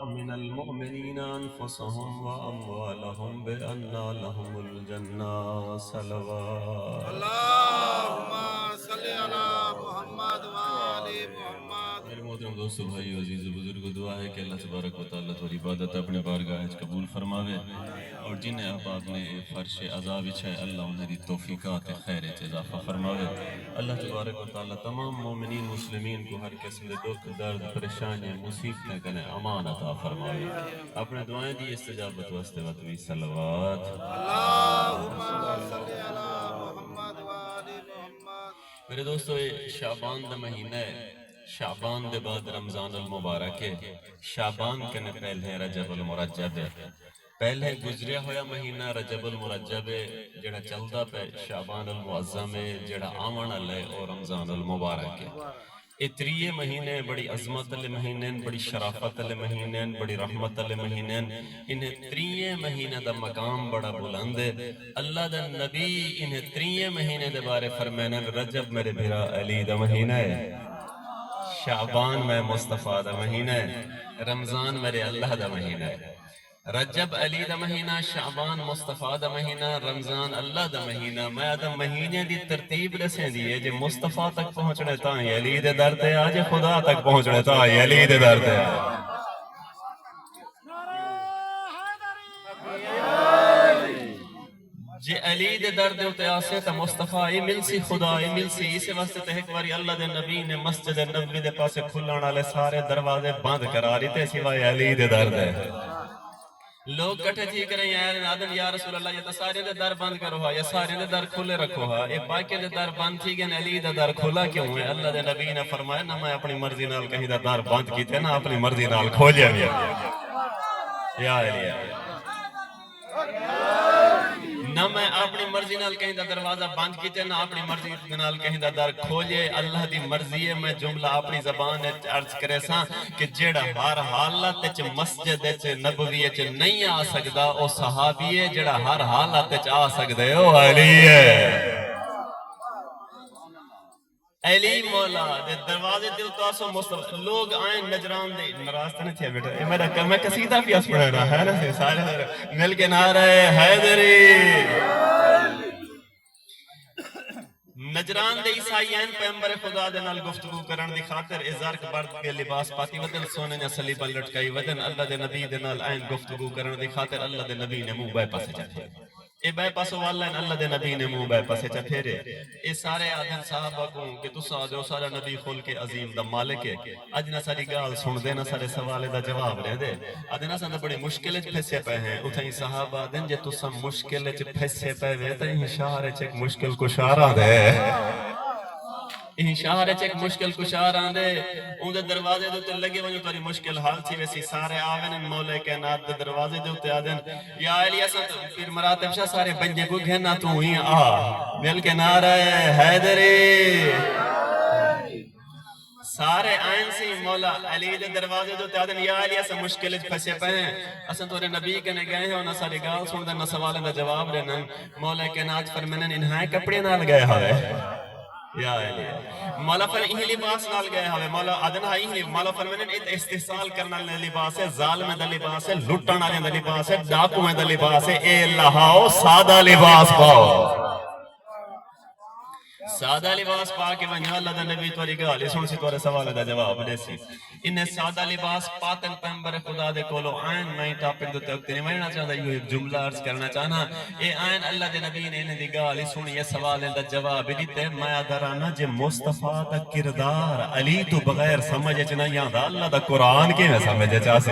من المؤمنين أنفسهم وأموالهم بأن لهم الجنة صلوات اللهم صل على محمد وآل محمد۔ میرے محترم دوستو، بھائی عزیز و بزرگ، دعا ہے کہ اللہ تبارک و تعالیٰ تھوڑی عبادت اپنے بارگاہ وچ قبول فرماوے، اور جنہیں آپ نے فرش عذاب وچ ہے اللہ انہیں دی توفیقات خیر وچ اضافہ فرماوے۔ اللہ تبارک و تعالیٰ تمام مومنین مسلمین کو ہر قسم دے دکھ درد پریشانی مصیبتیں کنے امان عطا فرماوے۔ اپنے دعائیں دی استجابت واسطے وطوی صلوات۔ اللهم صل على محمد وآل محمد۔ میرے دوستو، یہ شعبان دا مہینہ ہے، شعبان دے بعد رمضان المبارک ہے، شعبان کنے پہلے رجب المرجب ہے، پہلے گزریا ہویا مہینہ رجب المرجب ہے جڑا چلدا پہ شعبان المعظم ہے جڑا آمن ہے، اور رمضان المبارک ہے۔ یہ تریے مہینے بڑی عظمت والے مہینے، بڑی شرافت والے مہینے، بڑی رحمت والے مہینے، انہیں تریے مہینے دا مقام بڑا بلند ہے۔ اللہ دا نبی انہیں تریے مہینے دے بارے فرمانا، رجب میرے بھرا علی دا مہینہ ہے، شعبان میں مصطفیٰ دا مہینہ ہے، رمضان میرے اللہ دا مہینہ ہے۔ رجب علی دا مہینہ، شعبان مصطفیٰ دا مہینہ، رمضان اللہ دا مہینہ۔ میں آدم مہینے دی ترتیب لسیں دیئے، جے مصطفیٰ تک پہنچنے تاں علی دے در تے آ، جے خدا تک پہنچنے تاں علی دے در تے آ۔ جے علی دے در دے اتے آسے تا مصطفیٰ ای مل سی، خدا ای مل سی۔ اسی واسطے تے ایک باری اللہ دے نبی نے مسجد نبوی دے پاسے کھلان والے سارے دروازے بند کرا رہی تے سوائے علی دے در دے۔ لوگ کٹھے تھی کریں یا رسول اللہ، یہ تو سارے دے در بند کرو ہا، یا سارے دے در کھلے رکھو ہا، یہ باقی دے در بند تھی گئے، علی دے در کھلا کیوں ہے؟ اللہ دے نبی نے فرمایا نہ میں اپنی مرضی نال کہیں دے در بند کیتے، نہ اپنی مرضی نال کھولیا بھی یا علی، نہ میں اپنی مرضی نال کہیں دا دروازہ بند کیتے، نہ اپنی مرضی نال کہیں دا در کھولے۔ اللہ دی مرضی ہے، میں جملہ اپنی زبان عرض کرے ساں کہ جیڑا ہر حالت چ مسجد چ نبوی چ نہیں آ سکدا او صحابی ہے، جیڑا ہر حالت چ آ سکدے او علی ہے۔ علی مولا دے دروازے دل تو آسو مصطفیٰ لوگ آئیں نجران دے ناراض تو نہیں تھے بیٹا، یہ میرا میں قصیدہ پیاس پڑھ رہا ہے نا، سارے مل کے نعرہ حیدری۔ نجران دے عیسائیین پیغمبر خدا دے نال گفتگو کرن دی خاطر ازرق برد کے لباس پاتی ودن، سونے نے صلیبہ لٹکائی ودن، اللہ دے نبی دے نال آئین گفتگو کرن دی خاطر اللہ دے نبی نے منہ بے پاسے چاہتے اے بے پاسو واللہ اللہ دے نبی نے منہ بے پاسے چاہتے اے سارے آدھن صحابہ کو کہ تو سادھو سارا نبی خول کے عظیم دا مالک ہے، اج نہ ساری گال سن دے، نہ سارے سوالے دا جواب رہ دے، آدھنا ساندہ بڑی مشکل پھیسے پہ ہیں، اتھیں صحابہ آدھن جے تو سا مشکل پھیسے پہ ویتا ہی شہر چک مشکل کشارہ دے، شہر ایک مشکل کشار آندے، ان دے دروازے دے لگے ونجو تاری مشکل حال تھی ویسی سارے آگن مولا کائنات دے دروازے دے آدن یا علی اساں پھر مراتب شاہ سارے بنجے کو گھنا تو ہی آ مل کے نعرہ حیدری، سارے آئین سی مولا علی دے دروازے دے آدن یا علی اساں مشکل پھسے پہ ہیں، اساں تورے نبی کنے گئے ہیں انہاں ساری گال سن دے نہ سوالے دا جواب رہنا، مولا کائنات فرمینن انہاں کپڑے نال گئے ہوئے یا علی مولا فرمین ہی لباس نال گئے ہوئے، مولا آدھنا ہی مولا فرمین ایت استحصال کرنا لباس ہے، ظالم دا لباس ہے، لٹن آنے دا لباس ہے، ڈاکو میں دا لباس ہے، اے اللہ آؤ سادہ لباس پاؤ، سادہ لباس پا کے ونجا اللہ دا نبی توری گالی سن سی توڑے سوالے دا جواب دے سی، انہیں سادہ لباس پاتن پیمبر خدا دے کولو آئین میں ٹاپک دو تک نہیں مہینا چاہتا یہ جملہ عرض کرنا چاہنا، اے آئین اللہ دے نبی نے انہیں دی گالی سنی یہ سوالے دا جواب دیتے، میں درانا جے مصطفیٰ دا کردار علی تو بغیر سمجھے چنا یہاں دا اللہ دا قرآن کی میں سمجھے چاہ سے